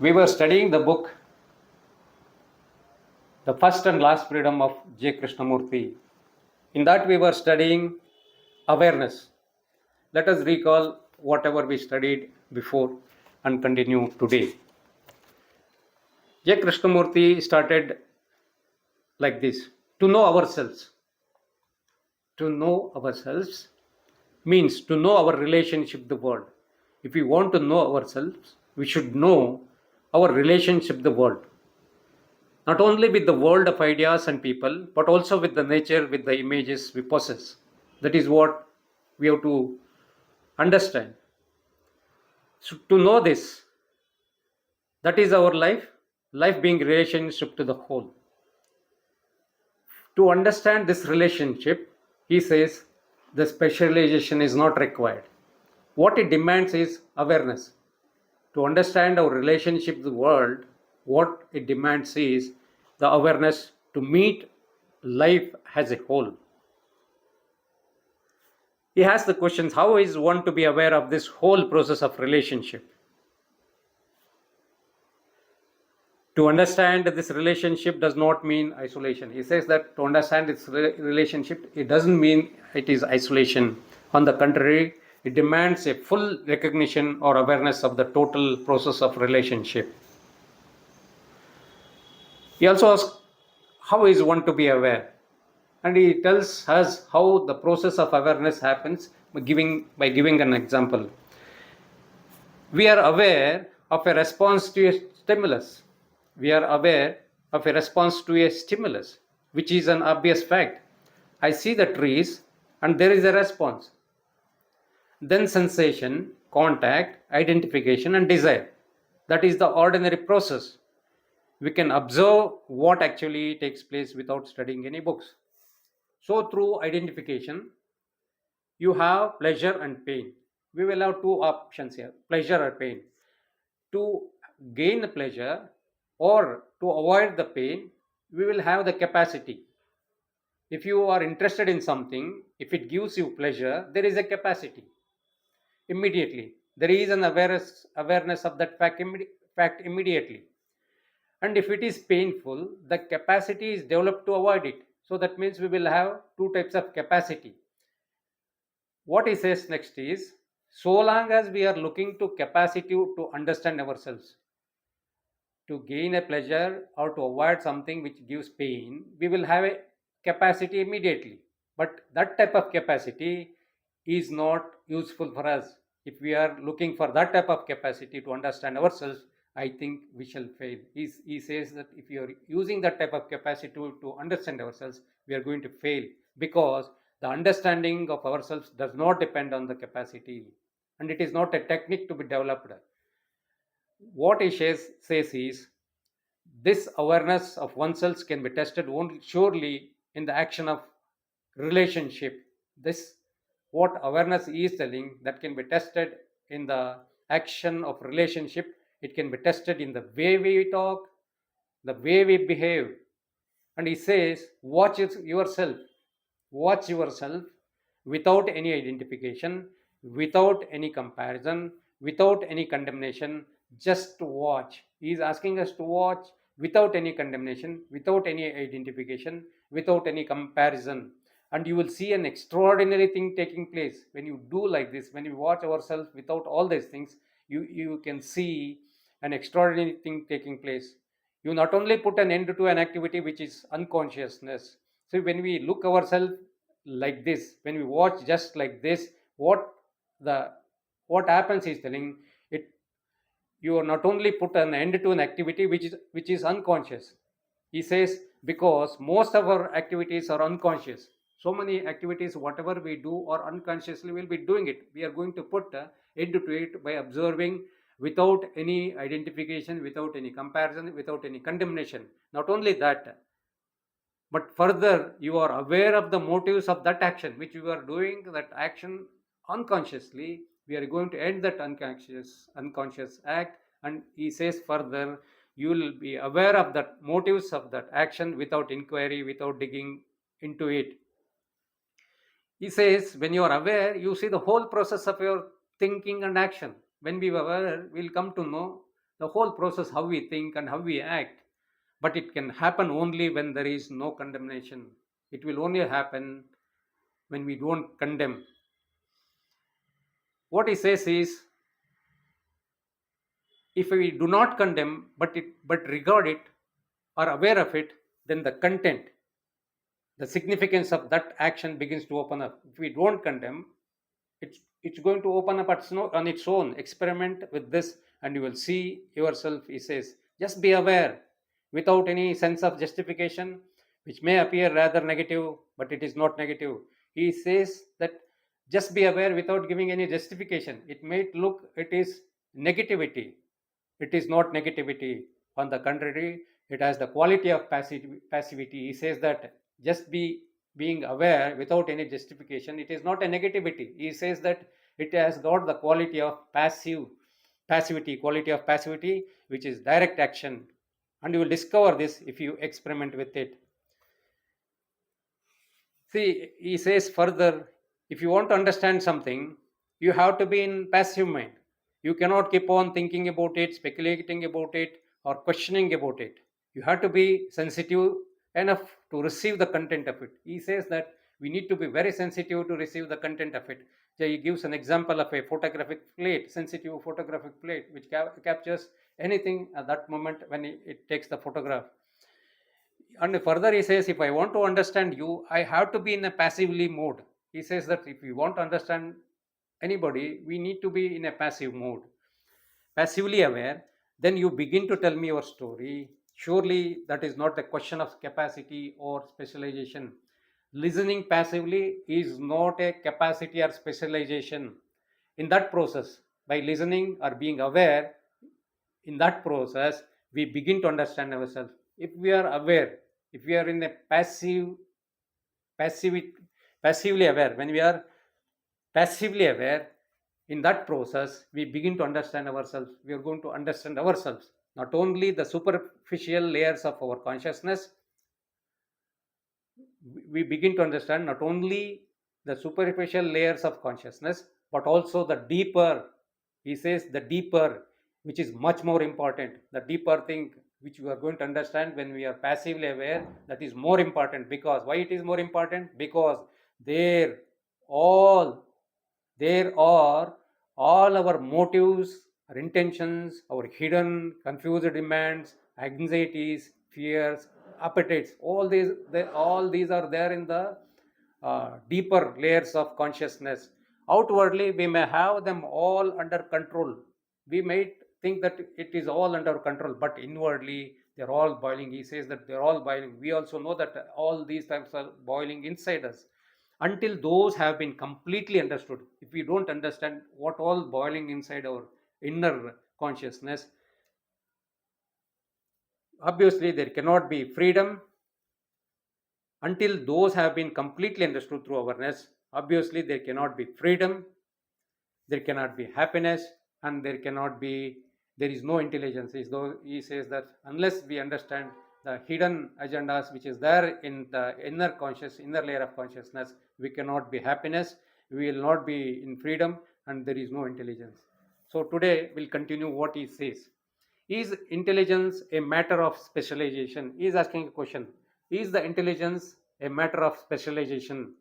We were studying the book The First and Last Freedom of J. Krishnamurti. In that we were studying awareness. Let us recall whatever we studied before and continue today. J. Krishnamurti started like this: to know ourselves. To know ourselves means to know our relationship with the world. If we want to know ourselves, we should know our relationship with the world. Not only with the world of ideas and people, but also with the nature, with the images we possess. That is what we have to understand. So to know this, that is our life being relationship to the whole. To understand this relationship, he says the specialization is not required. What it demands is awareness. To understand our relationship with the world, what it demands is the awareness to meet life as a whole. He has the questions: how is one to be aware of this whole process of relationship? To understand this relationship does not mean isolation. He says that to understand this relationship, it doesn't mean it is isolation. On the contrary, it demands a full recognition or awareness of the total process of relationship. He also asks, how is one to be aware? And he tells us how the process of awareness happens by giving an example. We are aware of a response to a stimulus. We are aware of a response to a stimulus, which is an obvious fact. I see the trees and there is a response. Then sensation, contact, identification, and desire. That is the ordinary process. We can observe what actually takes place without studying any books. So, through identification, you have pleasure and pain. We will have two options here: pleasure or pain. To gain the pleasure or to avoid the pain, we will have the capacity. If you are interested in something, if it gives you pleasure, there is a capacity. Immediately, there is an awareness of that fact immediately. And if it is painful, the capacity is developed to avoid it. So that means we will have two types of capacity. What he says next is, so long as we are looking to capacity to understand ourselves, to gain a pleasure or to avoid something which gives pain, we will have a capacity immediately. But that type of capacity is not useful for us. If we are looking for that type of capacity to understand ourselves, I think we shall fail. He says that if you are using that type of capacity to understand ourselves, we are going to fail, because the understanding of ourselves does not depend on the capacity, and it is not a technique to be developed. What he says is, this awareness of oneself can be tested only surely in the action of relationship. This, what awareness is telling, that can be tested in the action of relationship. It can be tested in the way we talk, the way we behave. And he says, watch yourself without any identification, without any comparison, without any condemnation. Just watch. He is asking us to watch without any condemnation, without any identification, without any comparison. And you will see an extraordinary thing taking place when you do like this. When you watch ourselves without all these things, you can see an extraordinary thing taking place. You not only put an end to an activity which is unconsciousness. So when we look ourselves like this, when we watch just like this, the what happens is telling it, you are not only put an end to an activity which is unconscious. He says, because most of our activities are unconscious. So many activities, whatever we do or unconsciously, we'll be doing it. We are going to put end to it by observing without any identification, without any comparison, without any condemnation. Not only that, but further you are aware of the motives of that action which you are doing, that action unconsciously. We are going to end that unconscious act. And he says further, you will be aware of the motives of that action without inquiry, without digging into it. He says, when you are aware, you see the whole process of your thinking and action. When we are aware, we'll come to know the whole process, how we think and how we act. But it can happen only when there is no condemnation. It will only happen when we don't condemn. What he says is, if we do not condemn but regard it or aware of it, then the content, the significance of that action begins to open up. If we don't condemn, it's going to open up on its own. Experiment with this and you will see yourself. He says, just be aware without any sense of justification, which may appear rather negative, but it is not negative. He says that just be aware without giving any justification. It may look it is negativity. It is not negativity. On the contrary, it has the quality of passivity. He says that just being aware without any justification, it is not a negativity. He says that it has got the quality of quality of passivity, which is direct action. And you will discover this if you experiment with it. See, he says further, if you want to understand something, you have to be in passive mind. You cannot keep on thinking about it, speculating about it, or questioning about it. You have to be sensitive enough to receive the content of it. He says that we need to be very sensitive to receive the content of it. So he gives an example of a photographic plate, sensitive photographic plate, which captures anything at that moment when it takes the photograph. And further, he says, if I want to understand you, I have to be in a passively mode. He says that if we want to understand anybody, we need to be in a passive mode, passively aware. Then you begin to tell me your story. Surely that is not a question of capacity or specialization. Listening passively is not a capacity or specialization. In that process, by listening or being aware, in that process, we begin to understand ourselves. If we are aware, if we are in a passive passively aware, when we are passively aware, in that process we begin to understand ourselves. We are going to understand ourselves, not only the superficial layers of our consciousness. We begin to understand not only the superficial layers of consciousness, but also the deeper. He says the deeper, which is much more important. The deeper thing which we are going to understand when we are passively aware, that is more important. Because why it is more important? Because there all there are all our motives, our intentions, our hidden, confused demands, anxieties, fears, appetites. All these are there in the deeper layers of consciousness. Outwardly, we may have them all under control. We might think that it is all under control, but inwardly, they're all boiling. He says that they're all boiling. We also know that all these types are boiling inside us. Until those have been completely understood, if we don't understand what all boiling inside our inner consciousness, obviously there cannot be freedom. Until those have been completely understood through awareness, obviously there cannot be freedom, there cannot be happiness, and there is no intelligence. He says that unless we understand the hidden agendas which is there in the inner layer of consciousness, we cannot be happiness, we will not be in freedom, and there is no intelligence. So today we'll continue what he says. Is intelligence a matter of specialization? He is asking a question. Is the intelligence a matter of specialization?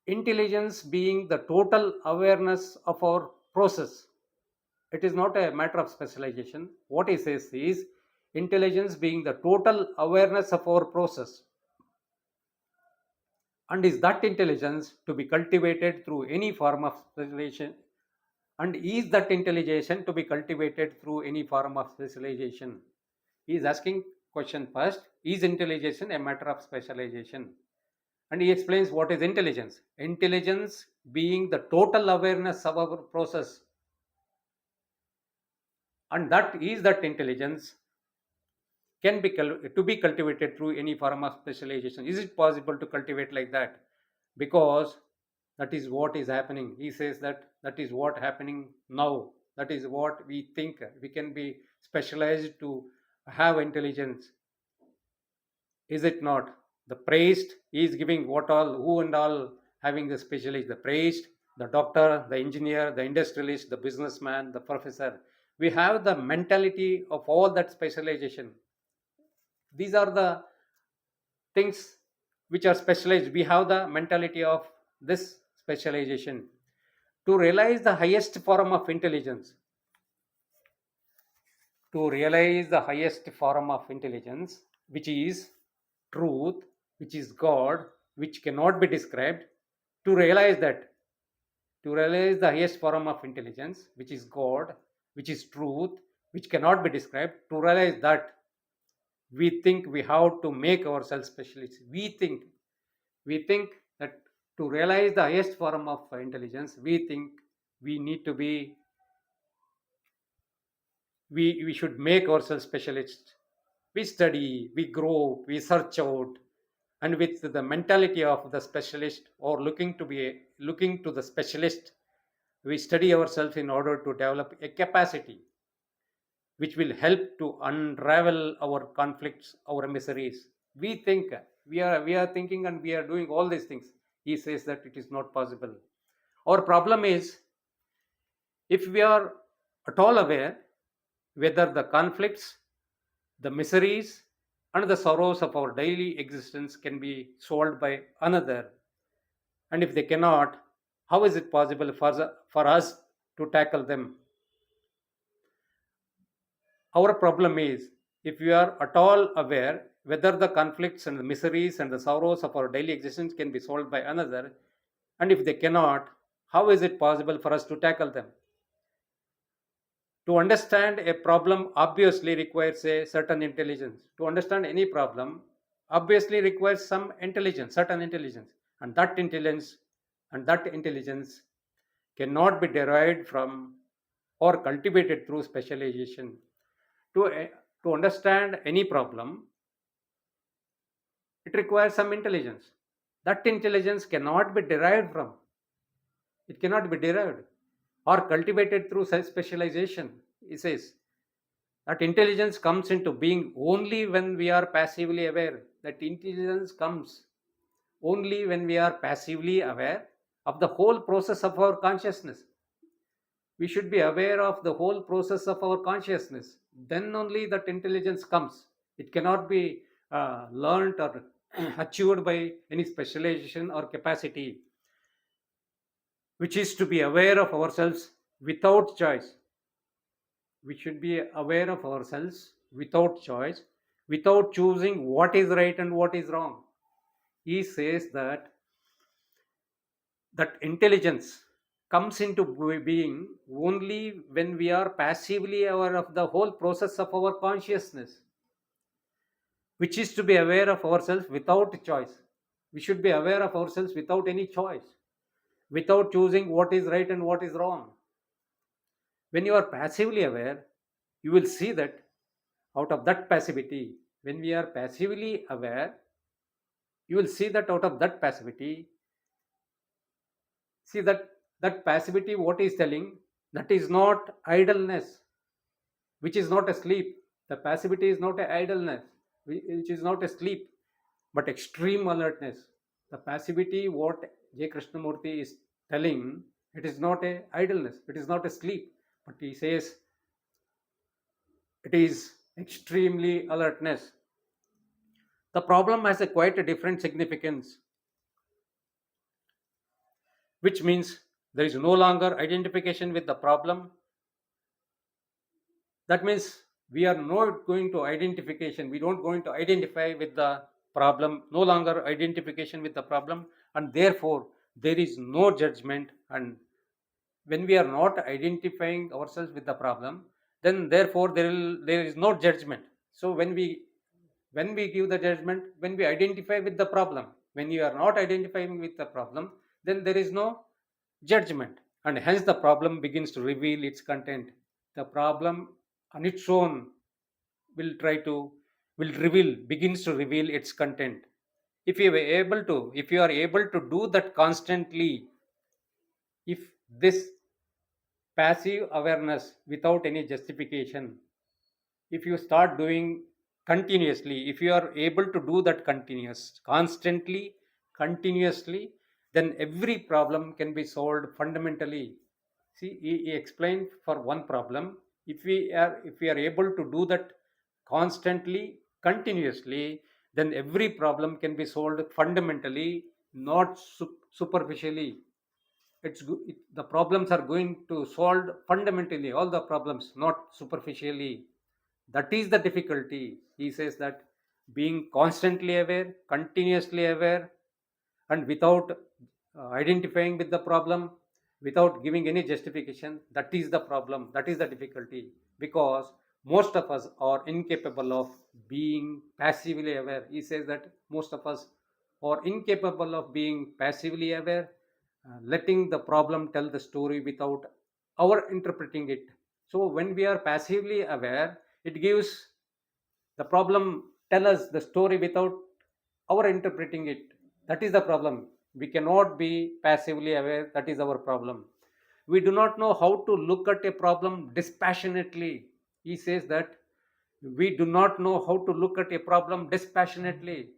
Intelligence being the total awareness of our process. It is not a matter of specialization. What he says is intelligence being the total awareness of our process. And is that intelligence to be cultivated through any form of specialization? And is that intelligence to be cultivated through any form of specialization? He is asking question first. Is intelligence a matter of specialization? And he explains what is intelligence. Intelligence being the total awareness of our process. And that intelligence can be to be cultivated through any form of specialization. Is it possible to cultivate like that? Because that is what is happening. He says that that is what happening now. That is what we think. We can be specialized to have intelligence. Is it not? The priest is giving what all, who and all having the specialist, the priest, the doctor, the engineer, the industrialist, the businessman, the professor. We have the mentality of all that specialization. These are the things which are specialized. We have the mentality of this specialization. To realize the highest form of intelligence, to realize the highest form of intelligence, which is truth, which is God, which cannot be described, to realize that, to realize the highest form of intelligence, which is God, which is truth, which cannot be described, to realize that, we think we have to make ourselves specialists. We think that to realize the highest form of intelligence, we think we need to be, we should make ourselves specialists. We study, we grow, we search out, and with the mentality of the specialist, or looking to the specialist, we study ourselves in order to develop a capacity which will help to unravel our conflicts, our miseries. We think, we are thinking and we are doing all these things. He says that it is not possible. Our problem is, if we are at all aware whether the conflicts, the miseries, and the sorrows of our daily existence can be solved by another, and if they cannot, how is it possible for us to tackle them? Our problem is, if we are at all aware whether the conflicts and the miseries and the sorrows of our daily existence can be solved by another, and if they cannot, how is it possible for us to tackle them? To understand a problem obviously requires a certain intelligence. To understand any problem obviously requires some intelligence, certain intelligence, and that intelligence cannot be derived from or cultivated through specialization. To understand any problem, it requires some intelligence. That intelligence cannot be derived from, it cannot be derived or cultivated through self specialization. He says that intelligence comes into being only when we are passively aware. That intelligence comes only when we are passively aware of the whole process of our consciousness. We should be aware of the whole process of our consciousness. Then only that intelligence comes. It cannot be learnt or achieved by any specialization or capacity, which is to be aware of ourselves without choice. We should be aware of ourselves without choice, without choosing what is right and what is wrong. He says that intelligence comes into being only when we are passively aware of the whole process of our consciousness, which is to be aware of ourselves without choice. We should be aware of ourselves without any choice, without choosing what is right and what is wrong. When you are passively aware, you will see that out of that passivity, when we are passively aware, you will see that out of that passivity, see that passivity, what is telling, that is not idleness, which is not a sleep. The passivity is not a idleness, which is not a sleep, but extreme alertness. The passivity, what J. Krishnamurti is telling, it is not a idleness, it is not a sleep, but he says it is extremely alertness. The problem has a quite a different significance, which means there is no longer identification with the problem. That means we are not going to identification, we don't going to identify with the problem, no longer identification with the problem, and therefore there is no judgment. And when we are not identifying ourselves with the problem, then therefore there is no judgment. So when we give the judgment, when we identify with the problem, when you are not identifying with the problem, then there is no judgment, and hence the problem begins to reveal its content. The problem on its own will try to will reveal begins to reveal its content. If you are able to do that constantly, if this passive awareness without any justification, if you start doing continuously, if you are able to do that continuously, then every problem can be solved fundamentally. See, he explained for one problem. If we are able to do that constantly, continuously, then every problem can be solved fundamentally, not superficially. The problems are going to solved fundamentally, all the problems, not superficially. That is the difficulty. He says that being constantly aware, continuously aware, and without identifying with the problem, without giving any justification, that is the problem, that is the difficulty. Because most of us are incapable of being passively aware. He says that most of us are incapable of being passively aware, letting the problem tell the story without our interpreting it. So when we are passively aware, it gives the problem tell us the story without our interpreting it. That is the problem. We cannot be passively aware. That is our problem. We do not know how to look at a problem dispassionately. He says that we do not know how to look at a problem dispassionately.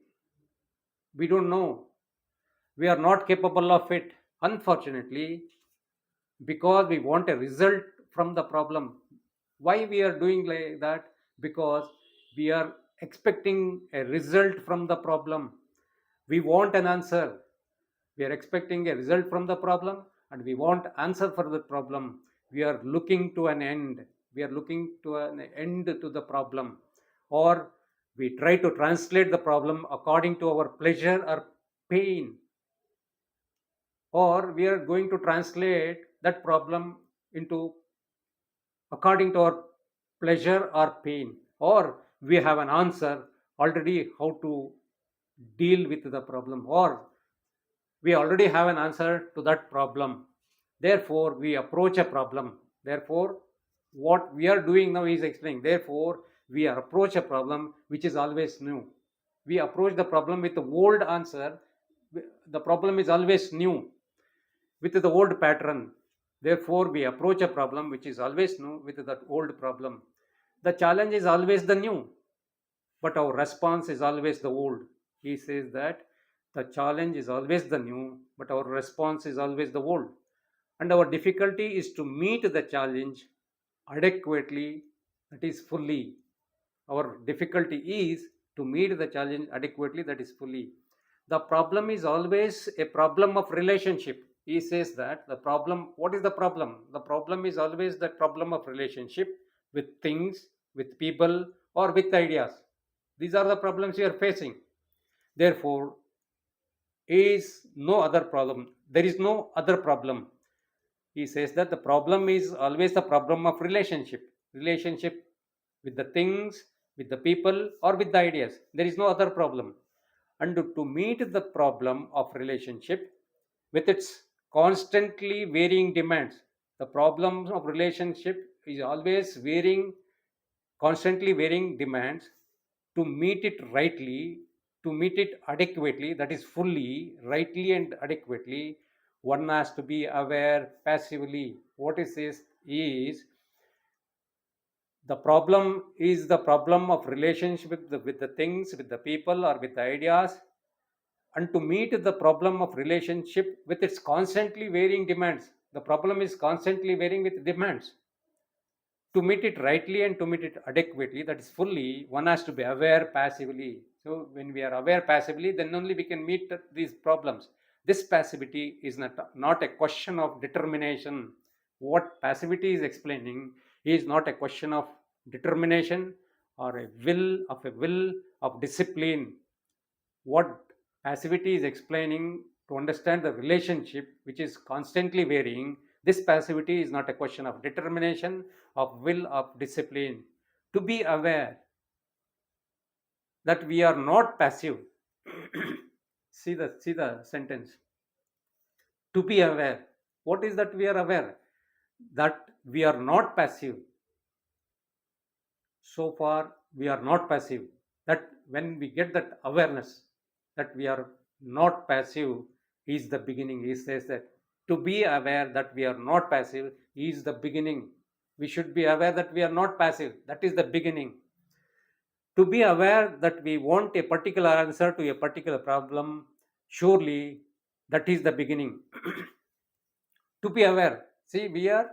We don't know. We are not capable of it, unfortunately, because we want a result from the problem. Why we are doing like that? Because we are expecting a result from the problem. We want an answer. We are expecting a result from the problem, and we want answer for the problem. We are looking to an end. We are looking to an end to the problem. Or we try to translate the problem according to our pleasure or pain. Or we are going to translate that problem into according to our pleasure or pain. Or we have an answer already how to deal with the problem, or we already have an answer to that problem. Therefore we approach a problem. Therefore what we are doing now is explaining. Therefore we approach a problem which is always new. We approach the problem with the old answer. The problem is always new with the old pattern. Therefore, we approach a problem which is always new with that old problem. The challenge is always the new, but our response is always the old. He says that the challenge is always the new, but our response is always the old. And our difficulty is to meet the challenge adequately, that is fully. Our difficulty is to meet the challenge adequately, that is fully. The problem is always a problem of relationship. He says that the problem, what is the problem? The problem is always the problem of relationship with things, with people, or with ideas. These are the problems we are facing. Therefore, is no other problem. There is no other problem. He says that the problem is always the problem of relationship with the things, with the people, or with the ideas. There is no other problem. And to meet the problem of relationship with its constantly varying demands, the problem of relationship is always varying, constantly varying demands. To meet it rightly, to meet it adequately, that is fully, rightly, and adequately, one has to be aware passively. What it says is the problem is the problem of relationship with the things, with the people, or with the ideas. And to meet the problem of relationship with its constantly varying demands, the problem is constantly varying with demands. To meet it rightly and to meet it adequately, that is fully, one has to be aware passively. So when we are aware passively, then only we can meet these problems. This passivity is not a question of determination. What passivity is explaining is not a question of determination or a will of discipline. What passivity is explaining, to understand the relationship which is constantly varying, this passivity is not a question of determination, of will, of discipline. To be aware that we are not passive. See the sentence. To be aware. What is that we are aware? That we are not passive. So far we are not passive. That when we get that awareness that we are not passive is the beginning. He says that to be aware that we are not passive is the beginning. We should be aware that we are not passive. That is the beginning. To be aware that we want a particular answer to a particular problem, surely that is the beginning. To be aware. See, we are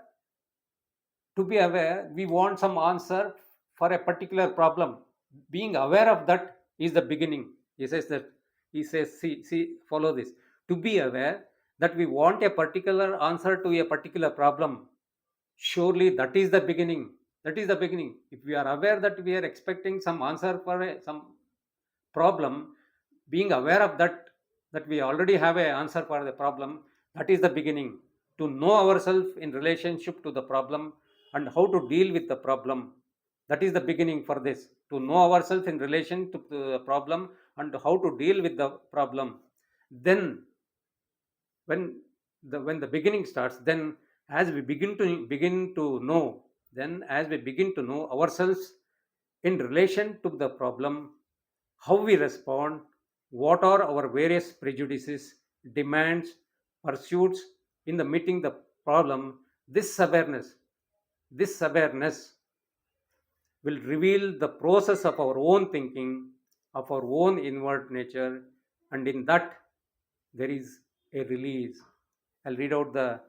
To be aware, we want some answer for a particular problem. Being aware of that is the beginning. He says, see, follow this. To be aware that we want a particular answer to a particular problem, surely that is the beginning. That is the beginning. If we are aware that we are expecting some answer for some problem, being aware of that we already have an answer for the problem, that is the beginning. To know ourselves in relationship to the problem and how to deal with the problem, that is the beginning for this. To know ourselves in relation to the problem and how to deal with the problem. Then when the beginning starts, then as we begin to know ourselves in relation to the problem, how we respond, what are our various prejudices, demands, pursuits in the meeting the problem. This awareness will reveal the process of our own thinking, of our own inward nature, and in that there is a release. I'll read out the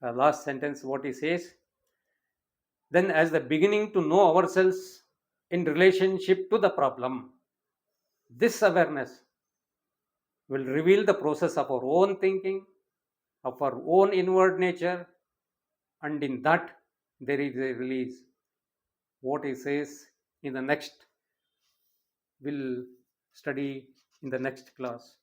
last sentence, what he says. Then, as the beginning to know ourselves in relationship to the problem, this awareness will reveal the process of our own thinking, of our own inward nature, and in that there is a release. What he says in the next, will study in the next class.